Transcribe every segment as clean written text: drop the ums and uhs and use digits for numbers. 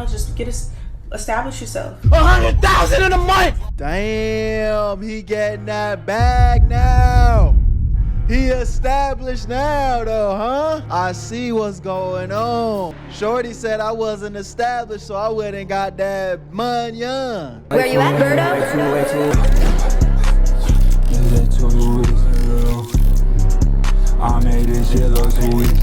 just establish yourself. 100,000 in a month. Damn, he getting that bag now. He established now though, huh? I see what's going on. Shorty said I wasn't established, so I wouldn't got that money. Where you at, Berto? I made this shit look sweet.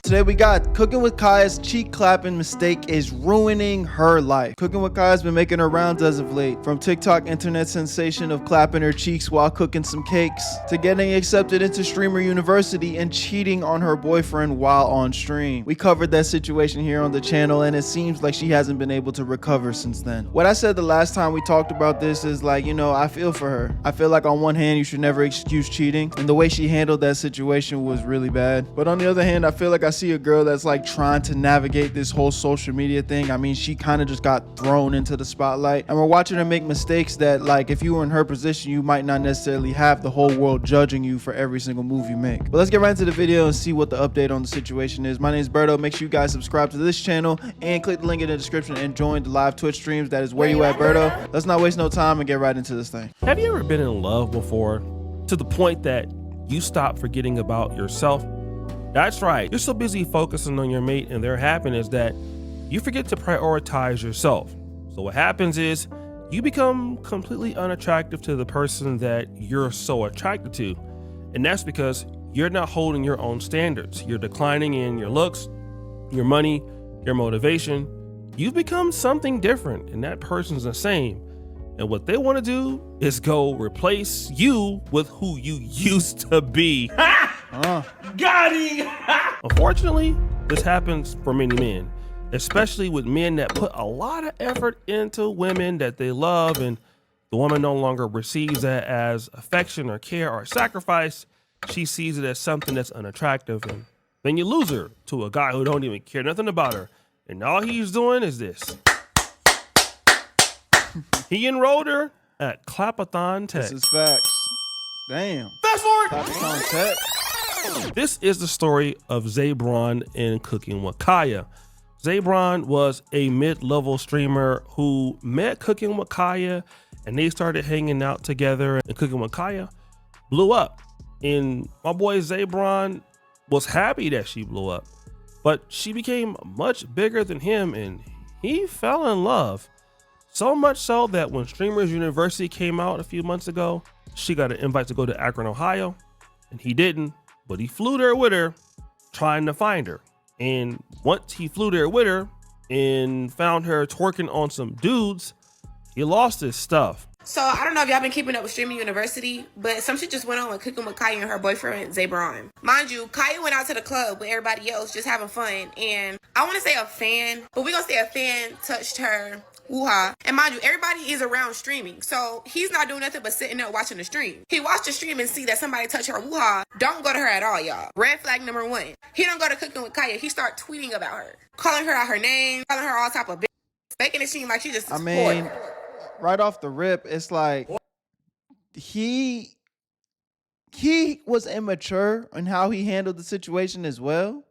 Today we got Cooking with Kya's cheek clapping mistake is ruining her life. Cooking with Kya has been making her rounds as of late, from TikTok internet sensation of clapping her cheeks while cooking some cakes, to getting accepted into streamer university and cheating on her boyfriend while on stream. We covered that situation here on the channel, and it seems like she hasn't been able to recover since then. What I said the last time we talked about this is like, you know, I feel for her. I feel like on one hand you should never excuse cheating, and the way she handled that situation was really bad. But on the other hand, I feel like I see a girl that's like trying to navigate this whole social media thing. I mean, she kind of just got thrown into the spotlight, and we're watching her make mistakes that, like, if you were in her position, you might not necessarily have the whole world judging you for every single move you make. But let's get right into the video and see what the update on the situation is. My name is Berto. Make sure you guys subscribe to this channel and click the link in the description and join the live Twitch streams. That is Where You At Berto. Let's not waste no time and get right into this thing. Have you ever been in love before, to the point that you stop forgetting about yourself? That's right. You're so busy focusing on your mate and their happiness that you forget to prioritize yourself. So what happens is you become completely unattractive to the person that you're so attracted to. And that's because you're not holding your own standards. You're declining in your looks, your money, your motivation. You've become something different, and that person's the same. And what they want to do is go replace you with who you used to be. Got him! Unfortunately, this happens for many men, especially with men that put a lot of effort into women that they love, and the woman no longer receives that as affection or care or sacrifice. She sees it as something that's unattractive, and then you lose her to a guy who don't even care nothing about her, and all he's doing is this. He enrolled her at Clapathon Tech. This is facts. Damn. Fast forward. Clapathon Tech. This is the story of Zebron in Cooking with Kya. Zebron was a mid-level streamer who met Cooking with Kya, and they started hanging out together, and Cooking with Kya blew up. And my boy Zebron was happy that she blew up, but she became much bigger than him, and he fell in love. So much so that when Streamers University came out a few months ago, she got an invite to go to Akron, Ohio, and he didn't, but he flew there with her, trying to find her. And once he flew there with her and found her twerking on some dudes, he lost his stuff. So I don't know if y'all been keeping up with Streaming University, but some shit just went on with Cooking with Kya and her boyfriend Zebron. Mind you, Kya went out to the club with everybody else just having fun, and I want to say a fan, but we're gonna say a fan touched her woo-ha. And mind you, everybody is around streaming, so he's not doing nothing but sitting there watching the stream. He watched the stream and see that somebody touched her woo-ha. Don't go to her at all, y'all. Red flag number one. He don't go to Cooking with Kya. He start tweeting about her, calling her out her name, calling her all type of bitch, making it seem like she just right off the rip, it's like he was immature in how he handled the situation as well.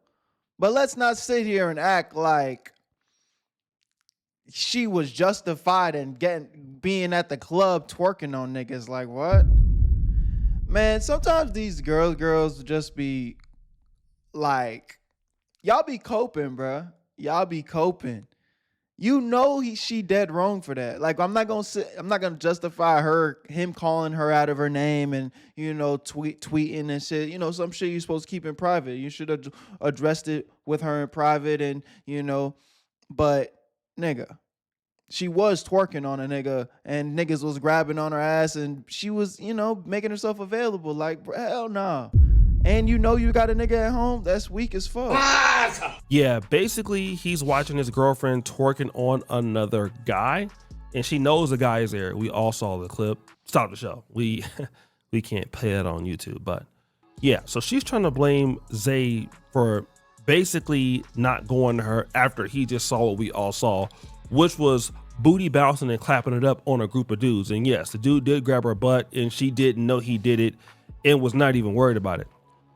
But let's not sit here and act like she was justified in being at the club twerking on niggas. Like, what? Man, sometimes these girls just be like, y'all be coping, bruh. Y'all be coping. You know she dead wrong for that. Like, I'm not gonna justify him calling her out of her name and, you know, tweeting and shit. You know, some shit you're supposed to keep in private. You should have addressed it with her in private, and, you know, but nigga, she was twerking on a nigga, and niggas was grabbing on her ass, and she was, you know, making herself available. Like, hell no. And you know you got a nigga at home, that's weak as fuck. Yeah, basically he's watching his girlfriend twerking on another guy, and she knows the guy is there. We all saw the clip. Stop the show. We can't play it on YouTube, but yeah. So she's trying to blame Zay for basically not going to her after he just saw what we all saw, which was booty bouncing and clapping it up on a group of dudes. And yes, the dude did grab her butt, and she didn't know he did it and was not even worried about it.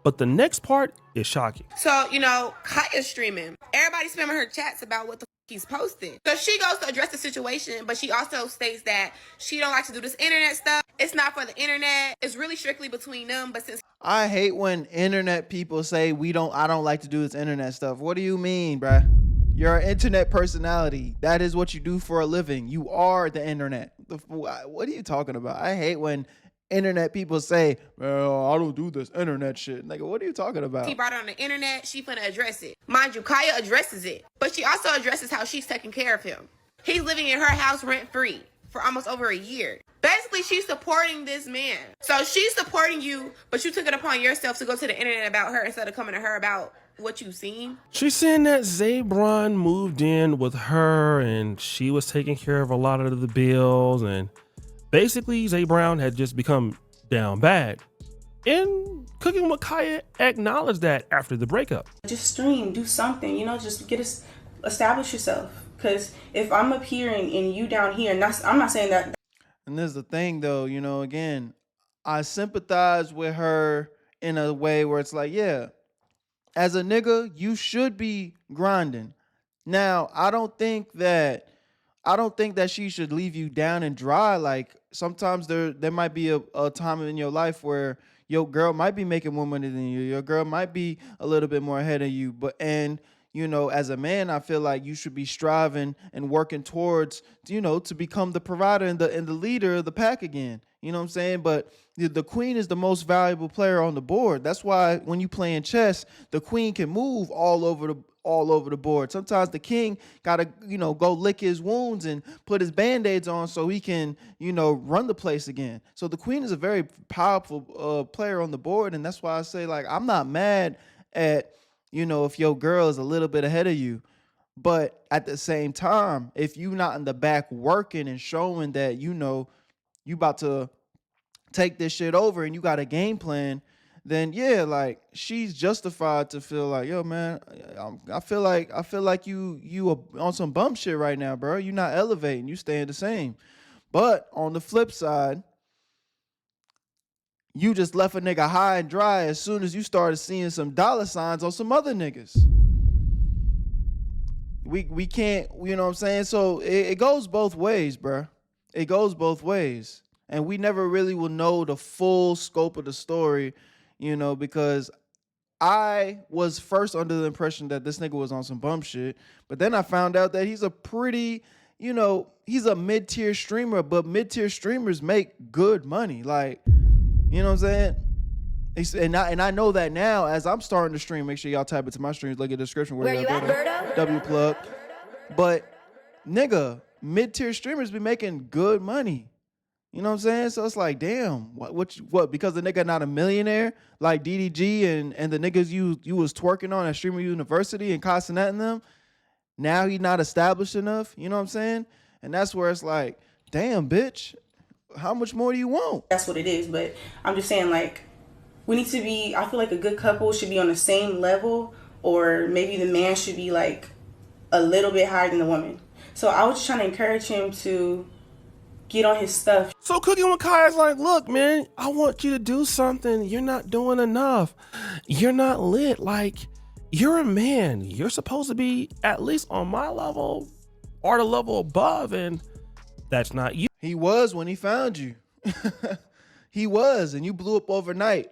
But the next part is shocking. So, you know, Kya's streaming. Everybody spamming her chats about what the he's posting. So she goes to address the situation, but she also states that she don't like to do this internet stuff. It's not for the internet. It's really strictly between them. But since I hate when internet people say I don't like to do this internet stuff. What do you mean, bruh? You're an internet personality. That is what you do for a living. You are the internet. What are you talking about? I hate when internet people say, well, I don't do this internet shit. Like, what are you talking about? he brought it on the internet, she finna address it. Mind you, Kya addresses it, but she also addresses how she's taking care of him. He's living in her house rent-free for almost over a year. Basically, she's supporting this man. So she's supporting you, but you took it upon yourself to go to the internet about her instead of coming to her about what you've seen. She's saying that Zebron moved in with her and she was taking care of a lot of the bills, and basically Zebron had just become down bad. And Cooking with Kya acknowledged that after the breakup. Just stream, do something, you know, just establish yourself. Because if I'm up here and you down here, and I'm not saying that. And this is the thing, though, you know, again, I sympathize with her in a way where it's like, yeah, as a nigga, you should be grinding. Now, I don't think that she should leave you down and dry. Like, sometimes there might be a time in your life where your girl might be making more money than you. Your girl might be a little bit more ahead of you. And you know, as a man, I feel like you should be striving and working towards, you know, to become the provider and the leader of the pack again. You know what I'm saying? But the queen is the most valuable player on the board. That's why when you play in chess, the queen can move all over the board. Sometimes the king gotta, you know, go lick his wounds and put his band-aids on so he can, you know, run the place again. So the queen is a very powerful player on the board, and that's why I say, like, I'm not mad at, you know, if your girl is a little bit ahead of you. But at the same time, if you not in the back working and showing that, you know, you about to take this shit over and you got a game plan, then yeah, like, she's justified to feel like, yo, man, I feel like you are on some bum shit right now, bro. You're not elevating, you staying the same. But on the flip side, you just left a nigga high and dry as soon as you started seeing some dollar signs on some other niggas. We can't, you know what I'm saying? So it goes both ways, bro. It goes both ways. And we never really will know the full scope of the story, you know, because I was first under the impression that this nigga was on some bum shit. But then I found out that he's a pretty, you know, he's a mid-tier streamer, but mid-tier streamers make good money. Like, you know what I'm saying? And I know that now as I'm starting to stream. Make sure y'all type into my streams. Look at the description. Where you at, Berto? W plug. But nigga, mid-tier streamers be making good money. You know what I'm saying? So it's like, damn, what? Because the nigga not a millionaire like DDG and the niggas you was twerking on at Streamer University and Castanet and them. Now he not established enough. You know what I'm saying? And that's where it's like, damn, bitch. How much more do you want? That's what it is. But I'm just saying, like, we need to be, I feel like a good couple should be on the same level, or maybe the man should be like a little bit higher than the woman. So I was just trying to encourage him to get on his stuff. So Cooking with Kya is like, look, man, I want you to do something. You're not doing enough. You're not lit. Like, you're a man. You're supposed to be at least on my level or the level above, and that's not you. He was when he found you. He was, and you blew up overnight.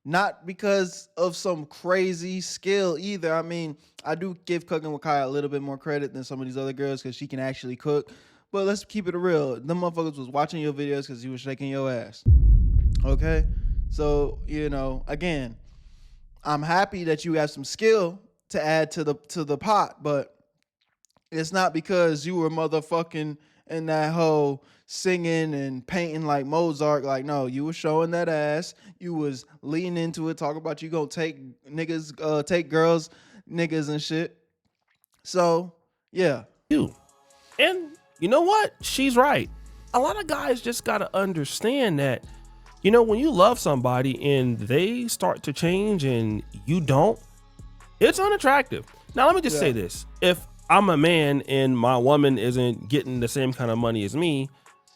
Not because of some crazy skill either. I mean, I do give Cooking with Kya a little bit more credit than some of these other girls because she can actually cook. But let's keep it real. Them motherfuckers was watching your videos because you was shaking your ass. Okay? So, you know, again, I'm happy that you have some skill to add to the pot, but it's not because you were motherfucking in that whole singing and painting like Mozart. Like, no, you was showing that ass. You was leaning into it, talking about you gonna take niggas, take girls, niggas and shit. So, yeah. And you know what? She's right. A lot of guys just gotta understand that, you know, when you love somebody and they start to change and you don't, it's unattractive. Now, let me just say this. If I'm a man and my woman isn't getting the same kind of money as me,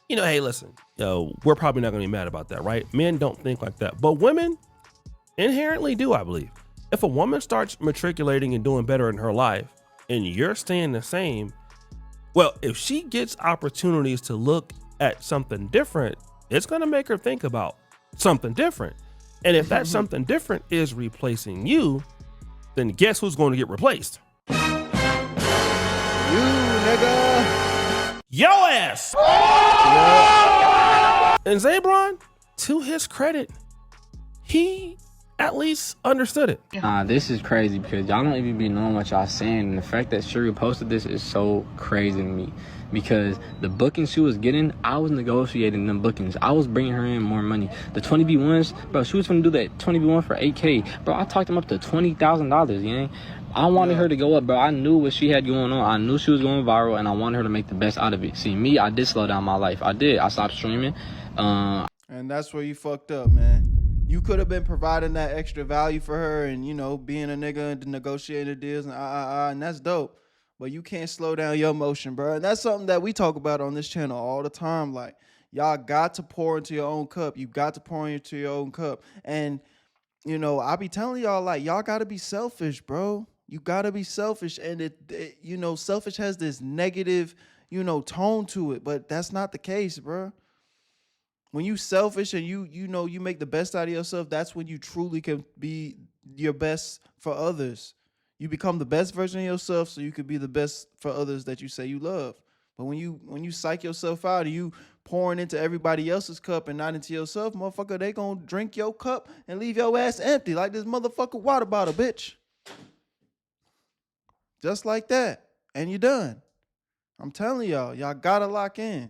you know, hey, listen, we're probably not gonna be mad about that, right? Men don't think like that, but women inherently do, I believe. If a woman starts matriculating and doing better in her life, and you're staying the same, well, if she gets opportunities to look at something different, it's going to make her think about something different. And if that something different is replacing you, then guess who's going to get replaced? You, nigga. Yo ass. And Zebron, to his credit, he at least understood it. This is crazy because y'all don't even be knowing what y'all saying. And the fact that Shuri posted this is so crazy to me because the bookings she was getting, I was negotiating them bookings. I was bringing her in more money. The 20B1s, bro, she was gonna do that 20B1 for 8K. Bro, I talked them up to $20,000, you know? I wanted her to go up, bro. I knew what she had going on. I knew she was going viral, and I wanted her to make the best out of it. See, me, I did slow down my life. I did. I stopped streaming. And that's where you fucked up, man. You could have been providing that extra value for her and, you know, being a nigga and negotiating deals and that's dope. But you can't slow down your motion, bro. And that's something that we talk about on this channel all the time. Like, y'all got to pour into your own cup. You got to pour into your own cup. And, you know, I be telling y'all, like, y'all got to be selfish, bro. You got to be selfish. And, it, you know, selfish has this negative, you know, tone to it. But that's not the case, bro. When you selfish and you know you make the best out of yourself, that's when you truly can be your best for others. You become the best version of yourself so you can be the best for others that you say you love. But when you psych yourself out and you pouring into everybody else's cup and not into yourself, motherfucker, they gonna drink your cup and leave your ass empty like this motherfucker water bottle, bitch. Just like that. And you're done. I'm telling y'all gotta lock in.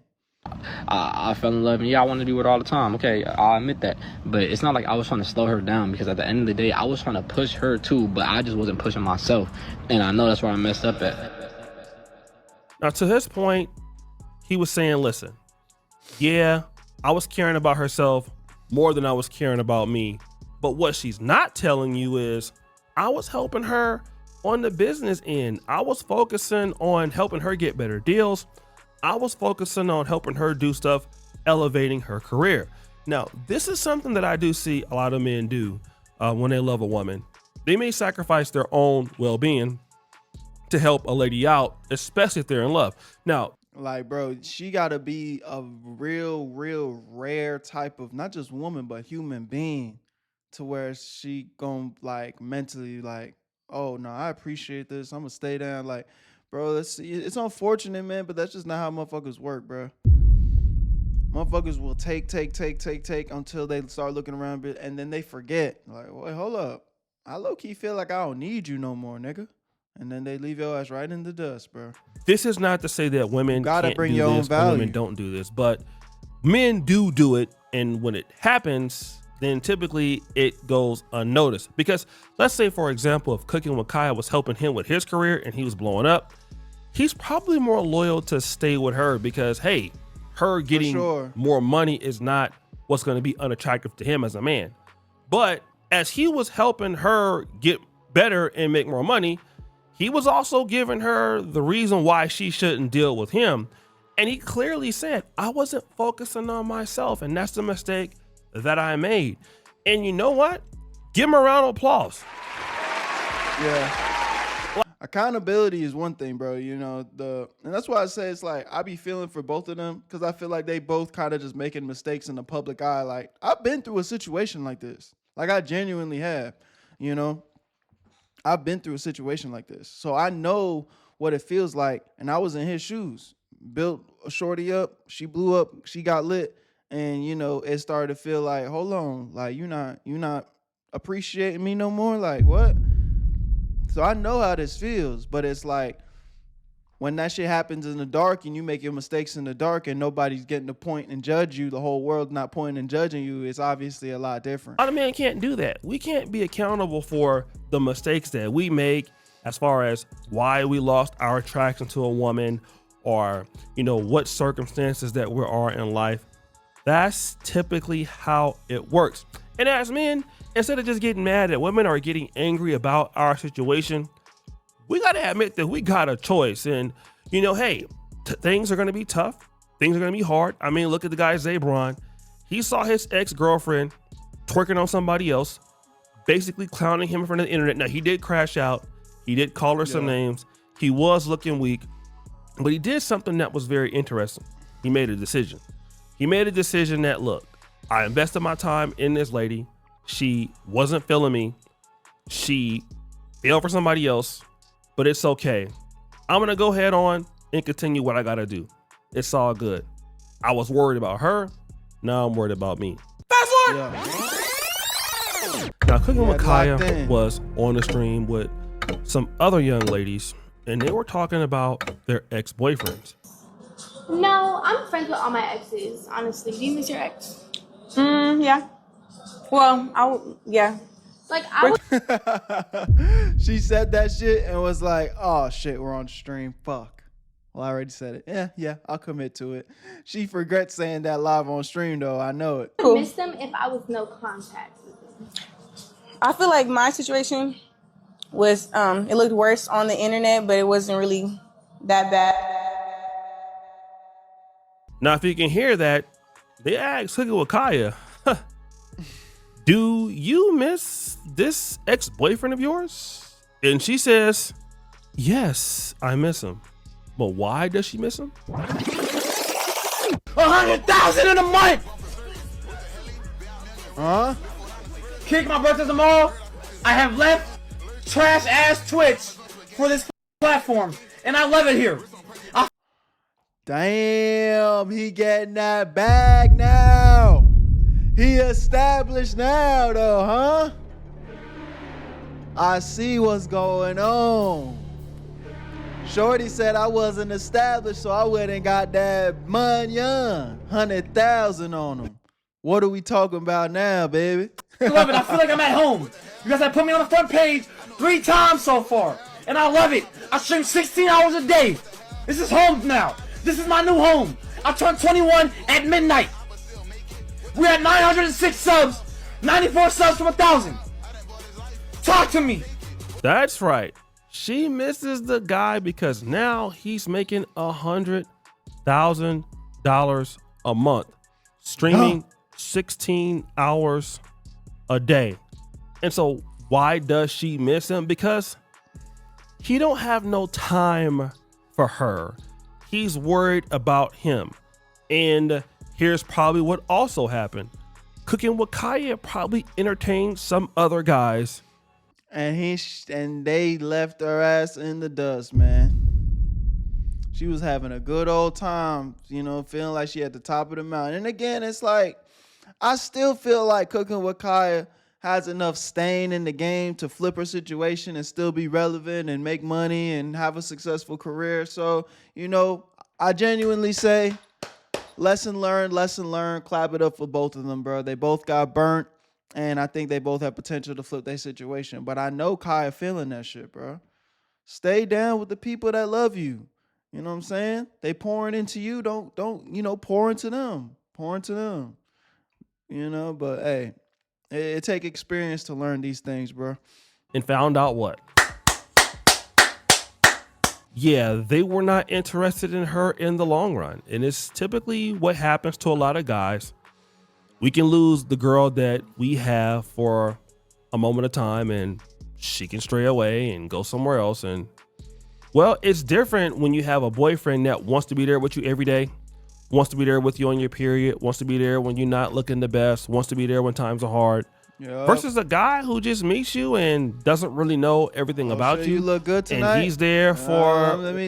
I fell in love and yeah, I want to be with her all the time. Okay, I'll admit that. But it's not like I was trying to slow her down because at the end of the day, I was trying to push her too, but I just wasn't pushing myself. And I know that's where I messed up at. Now, to his point, he was saying, listen, yeah, I was caring about herself more than I was caring about me. But what she's not telling you is I was helping her on the business end. I was focusing on helping her get better deals. I was focusing on helping her do stuff, elevating her career. Now, this is something that I do see a lot of men do when they love a woman. They may sacrifice their own well-being to help a lady out, especially if they're in love. Now, like, bro, she gotta be a real rare type of not just woman, but human being to where she gon' like mentally like, oh no, I appreciate this. I'm gonna stay down. Like, bro, it's unfortunate, man, but that's just not how motherfuckers work, bro. Motherfuckers will take until they start looking around a bit, and then they forget. Like, wait, hold up. I low-key feel like I don't need you no more, nigga. And then they leave your ass right in the dust, bro. This is not to say that women gotta can't bring do your own this or value. women don't do this, but men do it, and when it happens, then typically it goes unnoticed. Because let's say, for example, if Cooking with Kya was helping him with his career and he was blowing up, he's probably more loyal to stay with her because, hey, her getting more money is not what's going to be unattractive to him as a man. But as he was helping her get better and make more money, he was also giving her the reason why she shouldn't deal with him. And he clearly said, I wasn't focusing on myself, and that's the mistake that I made. And you know what? Give him a round of applause. Yeah. Accountability is one thing, bro. You know, and that's why I say it's like I be feeling for both of them because I feel like they both kind of just making mistakes in the public eye. Like, I've been through a situation like this. Like, I genuinely have, you know. I've been through a situation like this. So I know what it feels like. And I was in his shoes. Built a shorty up. She blew up. She got lit. And, you know, it started to feel like, hold on, like, you're not appreciating me no more? Like, what? So I know how this feels, but it's like when that shit happens in the dark and you make your mistakes in the dark and nobody's getting to point and judge you, the whole world not pointing and judging you, it's obviously a lot different. A lot of men can't do that. We can't be accountable for the mistakes that we make as far as why we lost our attraction to a woman or, you know, what circumstances that we are in life. That's typically how it works. And as men, instead of just getting mad at women or getting angry about our situation, we got to admit that we got a choice. And, you know, hey, things are going to be tough. Things are going to be hard. I mean, look at the guy, Zebron. He saw his ex-girlfriend twerking on somebody else, basically clowning him in front of the internet. Now, he did crash out. He did call her some names. He was looking weak, but he did something that was very interesting. He made a decision. He made a decision that, look, I invested my time in this lady. She wasn't feeling me. She fell for somebody else, but it's okay. I'm gonna go head on and continue what I gotta do. It's all good. I was worried about her. Now I'm worried about me. Fast forward. Yeah. Now, Cooking with locked Kya in. was on the stream with some other young ladies, and they were talking about their ex-boyfriends. No, I'm friends with all my exes, honestly. Do you miss your ex? Yeah. Well, yeah. Like, I would She said that shit and was like, oh shit, we're on stream. Fuck. Well, I already said it. Yeah, I'll commit to it. She regrets saying that live on stream though. I know it. miss them if I was no contact with them. I feel like my situation was, it looked worse on the internet, but it wasn't really that bad. Now, if you can hear that, they asked Cooking with Kya, do you miss this ex-boyfriend of yours? And she says, yes, I miss him. But why does she miss him? 100,000 in a month. Huh? Kick my birthday tomorrow. I have left trash ass Twitch for this platform, and I love it here. Damn, he getting that bag now. He established now though, huh? I see what's going on. Shorty said I wasn't established, so I wouldn't got that money, 100,000 on him. What are we talking about now, baby? I love it. I feel like I'm at home. You guys have put me on the front page 3 times so far, and I love it. I stream 16 hours a day. This is home now. This is my new home. I turned 21 at midnight. We're at 906 subs, 94 subs from 1,000. Talk to me. That's right. She misses the guy because now he's making $100,000 a month, streaming 16 hours a day. And so why does she miss him? Because he don't have no time for her. He's worried about him. And here's probably what also happened. Cooking with Kya probably entertained some other guys. And they left her ass in the dust, man. She was having a good old time, you know, feeling like she at the top of the mountain. And again, it's like, I still feel like Cooking with Kya has enough stain in the game to flip her situation and still be relevant and make money and have a successful career. So, you know, I genuinely say, lesson learned, clap it up for both of them, bro. They both got burnt, and I think they both have potential to flip their situation. But I know Kya feeling that shit, bro. Stay down with the people that love you. You know what I'm saying? They pouring into you. Don't, you know, pour into them. Pour into them. You know, but hey, it take experience to learn these things, bro. And found out what? Yeah, they were not interested in her in the long run. And it's typically what happens to a lot of guys. We can lose the girl that we have for a moment of time and she can stray away and go somewhere else. And well, it's different when you have a boyfriend that wants to be there with you every day, wants to be there with you on your period, wants to be there when you're not looking the best, wants to be there when times are hard. Yep. Versus a guy who just meets you and doesn't really know everything about you. You look good tonight. And he's there for let me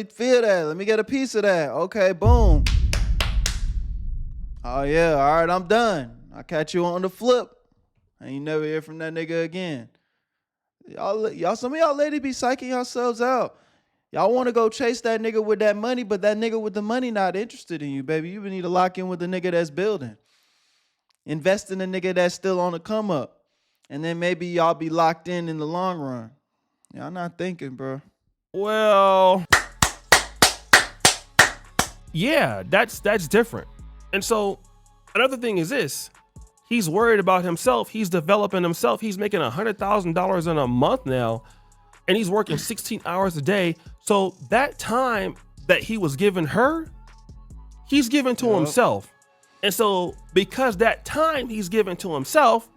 feel that. Let me get a piece of that. Okay, boom. Oh yeah, all right, I'm done. I'll catch you on the flip. And you never hear from that nigga again. Y'all, some of y'all ladies be psyching yourselves out. Y'all want to go chase that nigga with that money, but that nigga with the money not interested in you, baby. You need to lock in with the nigga that's building. Invest in a nigga that's still on the come up. And then maybe y'all be locked in the long run. Y'all not thinking, bro. Well, yeah, that's different. And so another thing is this. He's worried about himself. He's developing himself. He's making $100,000 in a month now. And he's working 16 hours a day. So that time that he was giving her, he's giving to himself. And so because that time he's given to himself,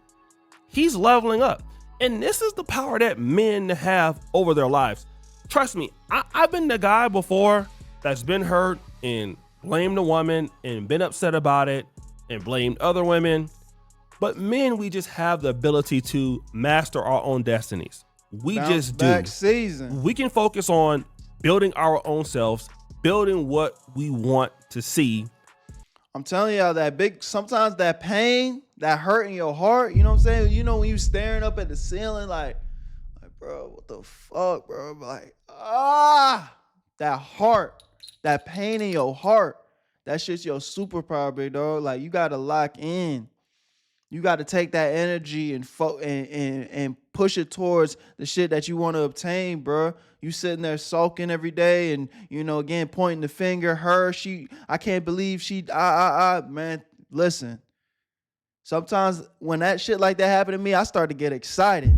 he's leveling up. And this is the power that men have over their lives. trust me, I've been the guy before that's been hurt and blamed the woman and been upset about it and blamed other women. But men, we just have the ability to master our own destinies. We Bounce just do. back season. We can focus on building our own selves, building what we want to see. I'm telling y'all sometimes that pain, that hurt in your heart, you know what I'm saying? You know, when you staring up at the ceiling, like, bro, what the fuck, bro? Like, that heart, that pain in your heart, that shit's your superpower, big dog. Like, you gotta lock in. You gotta take that energy and push it towards the shit that you want to obtain, bro. You sitting there sulking every day and, you know, again, pointing the finger, I can't believe man, listen. Sometimes when that shit like that happened to me, I start to get excited.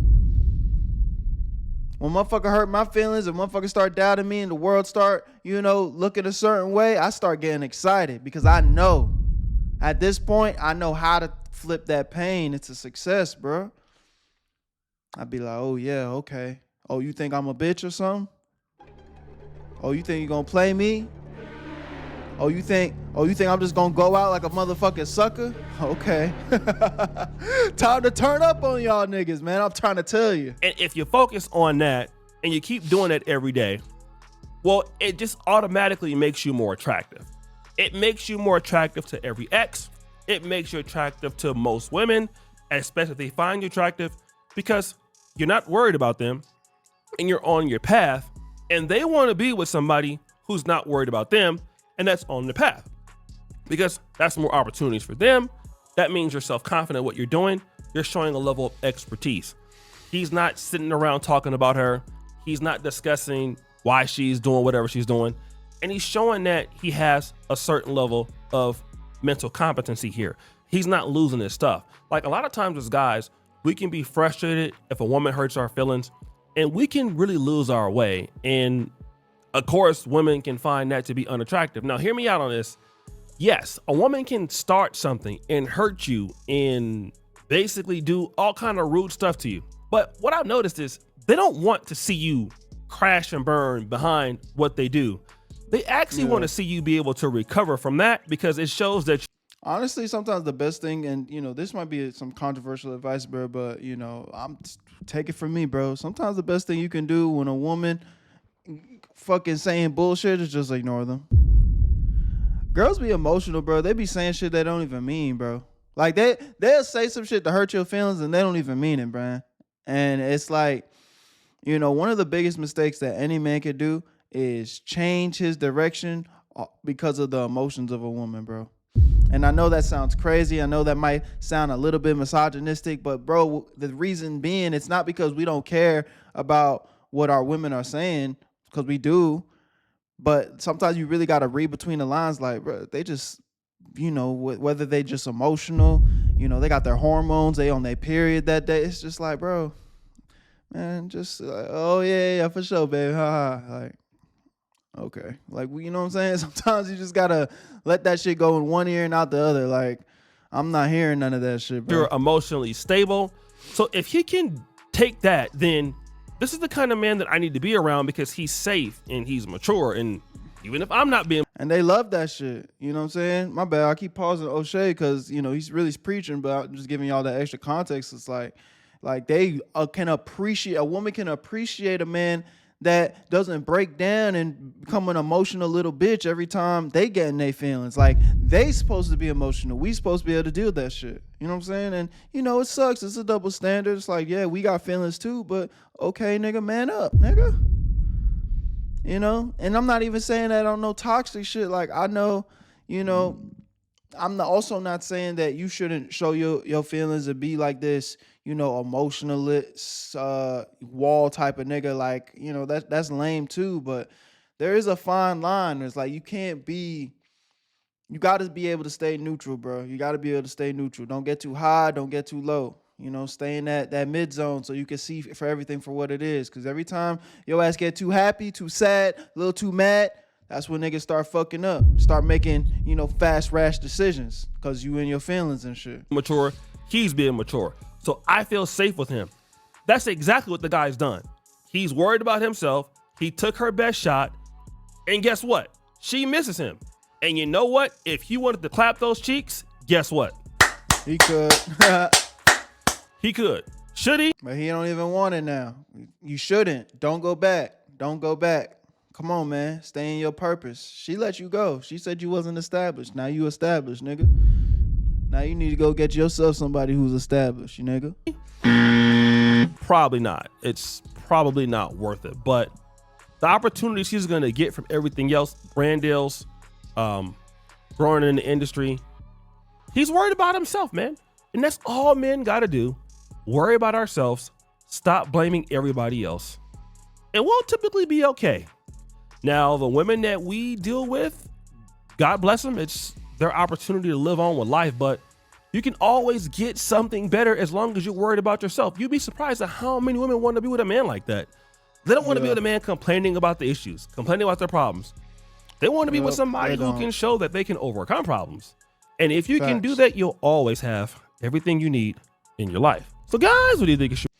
When motherfucker hurt my feelings and motherfucker start doubting me and the world start, you know, looking a certain way, I start getting excited because I know at this point, I know how to flip that pain into success, bro. I'd be like, oh yeah, okay. Oh, you think I'm a bitch or something? Oh, you think you're gonna play me? Oh, you think I'm just gonna go out like a motherfucking sucker? Okay. Time to turn up on y'all niggas, man. I'm trying to tell you. And if you focus on that and you keep doing it every day, well, it just automatically makes you more attractive. It makes you more attractive to every ex. It makes you attractive to most women, especially if they find you attractive, because you're not worried about them and you're on your path, and they want to be with somebody who's not worried about them and that's on the path, because that's more opportunities for them. That means you're self-confident in what you're doing. You're showing a level of expertise. He's not sitting around talking about her. He's not discussing why she's doing whatever she's doing. And he's showing that he has a certain level of mental competency here. He's not losing his stuff. Like, a lot of times as guys, we can be frustrated if a woman hurts our feelings, and we can really lose our way. And of course, women can find that to be unattractive. Now, hear me out on this. Yes, a woman can start something and hurt you and basically do all kind of rude stuff to you. But what I've noticed is they don't want to see you crash and burn behind what they do. They actually want to see you be able to recover from that, because it shows that honestly, sometimes the best thing, and you know, this might be some controversial advice, bro, but you know, take it from me, bro. Sometimes the best thing you can do when a woman fucking saying bullshit is just ignore them. Girls be emotional, bro. They be saying shit they don't even mean, bro. Like they'll say some shit to hurt your feelings and they don't even mean it, bro. And it's like, you know, one of the biggest mistakes that any man could do is change his direction because of the emotions of a woman, bro. And I know that sounds crazy. I know that might sound a little bit misogynistic, but bro, the reason being, it's not because we don't care about what our women are saying, because we do. But sometimes you really got to read between the lines. Like, bro, they just, you know, whether they just emotional, you know, they got their hormones, they on their period that day. It's just like, bro, man, just like, oh yeah, for sure, baby. Like, okay. Like, you know what I'm saying? Sometimes you just got to let that shit go in one ear and out the other. Like, I'm not hearing none of that shit, bro. You're emotionally stable. So if he can take that, then this is the kind of man that I need to be around, because he's safe and he's mature. And even if I'm not being... And they love that shit. You know what I'm saying? My bad. I keep pausing O'Shea because, you know, he's really preaching, but I'm just giving y'all that extra context. It's like they can appreciate, a woman can appreciate a man that doesn't break down and become an emotional little bitch every time they get in their feelings. Like, they supposed to be emotional. We supposed to be able to deal with that shit. You know what I'm saying? And, you know, it sucks. It's a double standard. It's like, yeah, we got feelings too, but okay, nigga, man up, nigga. You know? And I'm not even saying that on no toxic shit. Like, I know, you know, I'm also not saying that you shouldn't show your feelings and be like this, you know, emotionalist, wall type of nigga. Like, you know, that's lame too. But there is a fine line. It's like, you got to be able to stay neutral, bro. You got to be able to stay neutral. Don't get too high. Don't get too low. You know, stay in that mid zone so you can see for everything for what it is. Because every time your ass get too happy, too sad, a little too mad, that's when niggas start fucking up. Start making, you know, fast, rash decisions because you in your feelings and shit. Mature. He's being mature. So I feel safe with him. That's exactly what the guy's done. He's worried about himself. He took her best shot, and guess what? She misses him. And you know what? If he wanted to clap those cheeks, guess what? He could. He could. Should he? But he don't even want it now. You shouldn't. Don't go back. Don't go back. Come on, man. Stay in your purpose. She let you go. She said you wasn't established. Now you established, nigga. Now you need to go get yourself somebody who's established, you nigga. Probably not. It's probably not worth it. But the opportunities he's going to get from everything else, brand deals, growing in the industry, he's worried about himself, man. And that's all men got to do. Worry about ourselves. Stop blaming everybody else. And we'll typically be okay. Now, the women that we deal with, God bless them, it's their opportunity to live on with life, but you can always get something better as long as you're worried about yourself. You'd be surprised at how many women want to be with a man like that. They don't want to be with a man complaining about the issues, complaining about their problems. They want to be with somebody who can show that they can overcome problems. And if you can do that, you'll always have everything you need in your life. So guys, what do you think it should?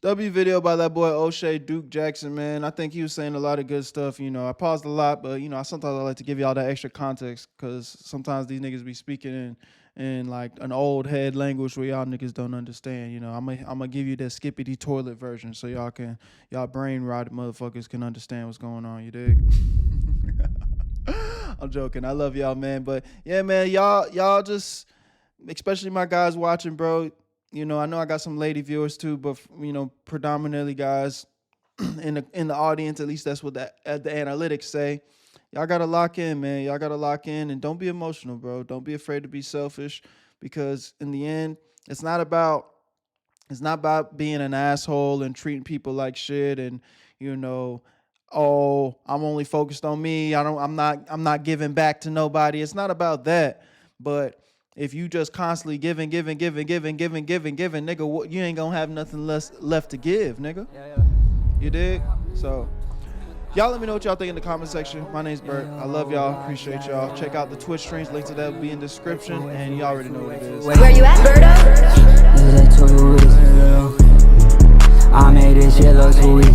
W video by that boy O'Shea Duke Jackson, man. I think he was saying a lot of good stuff. You know, I paused a lot, but you know, sometimes I like to give y'all that extra context because sometimes these niggas be speaking in like an old head language where y'all niggas don't understand. You know, I'm gonna give you that skippity toilet version so y'all brain rotted motherfuckers can understand what's going on. You dig? I'm joking. I love y'all, man. But yeah, man, y'all just, especially my guys watching, bro. You know, I know I got some lady viewers too, but you know, predominantly guys in the audience. At least that's what the analytics say. Y'all gotta lock in, man. Y'all gotta lock in, and don't be emotional, bro. Don't be afraid to be selfish, because in the end, it's not about being an asshole and treating people like shit, and you know, oh, I'm only focused on me. I'm not giving back to nobody. It's not about that, but if you just constantly giving, nigga, you ain't gonna have nothing left to give, nigga. Yeah. You dig? So, y'all let me know what y'all think in the comment section. My name's Bert. I love y'all. Appreciate y'all. Check out the Twitch streams. Link to that will be in the description. And y'all already know what it is. Where you at, Berto? I made this shit look sweet.